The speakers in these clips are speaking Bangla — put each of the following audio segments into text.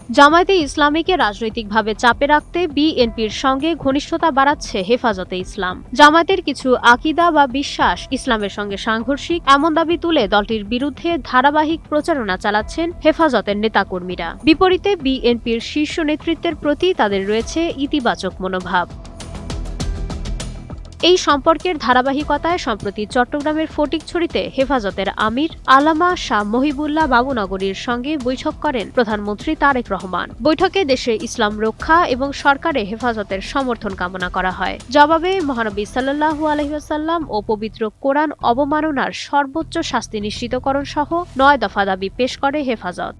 জামায়াতে ইসলামীকে রাজনৈতিকভাবে চাপে রাখতে বিএনপির সঙ্গে ঘনিষ্ঠতা বাড়াচ্ছে হেফাজতে ইসলাম। জামায়াতের কিছু আকীদা বা বিশ্বাস ইসলামের সঙ্গে সাংঘর্ষিক এমন দাবি তুলে দলটির বিরুদ্ধে ধারাবাহিক প্রচারণা চালাচ্ছেন হেফাজতের নেতাকর্মীরা। বিপরীতে বিএনপির শীর্ষ নেতৃত্বের প্রতি তাদের রয়েছে ইতিবাচক মনোভাব। এই সম্পর্কের ধারাবাহিকতায় সম্প্রতি চট্টগ্রামের ফটিকছড়িতে হেফাজতের আমির আল্লামা শাহ মহিবুল্লাহ বাবুনগরীর সঙ্গে বৈঠক করেন প্রধানমন্ত্রী তারেক রহমান। বৈঠকে দেশে ইসলাম রক্ষা এবং সরকারে হেফাজতের সমর্থন কামনা করা হয়। জবাবে মহানবী সাল্লাল্লাহু আলাইহি ওয়াসাল্লাম ও পবিত্র কোরআন অবমাননার সর্বোচ্চ শাস্তি নিশ্চিতকরণ সহ ৯ দফা দাবি পেশ করে হেফাজত।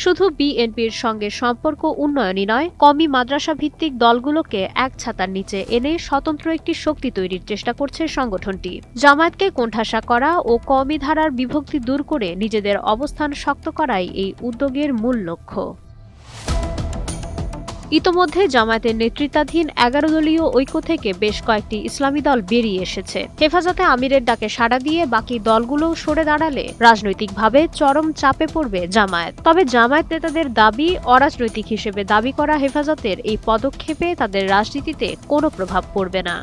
শুধু বিএনপির সঙ্গে সম্পর্ক উন্নয়নই নয়, কওমি মাদ্রাসা ভিত্তিক দলগুলোকে এক ছাতার নিচে এনে স্বতন্ত্র একটি শক্তি তৈরির চেষ্টা করছে সংগঠনটি। জামায়াতকে কোণঠাসা করা ও কওমি ধারার বিভক্তি দূর করে নিজেদের অবস্থান শক্ত করাই এই উদ্যোগের মূল লক্ষ্য। ইতোমধ্যে জামায়াতের নেতৃত্বাধীন ১১ দলীয় ঐক্য থেকে বেশ কয়েকটি ইসলামী দল বেরিয়ে এসেছে। হেফাজতে আমিরের ডাকে সাড়া দিয়ে বাকি দলগুলো সরে দাঁড়ালে রাজনৈতিকভাবে চরম চাপে পড়বে জামায়াত। তবে জামায়াত নেতাদের দাবি, অরাজনৈতিক হিসেবে দাবি করা হেফাজতের এই পদক্ষেপে তাদের রাজনীতিতে কোনো প্রভাব পড়বে না।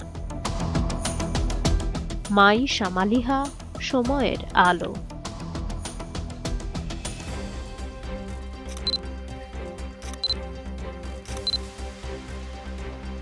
মাই শামালিহা, সময়ের আলো।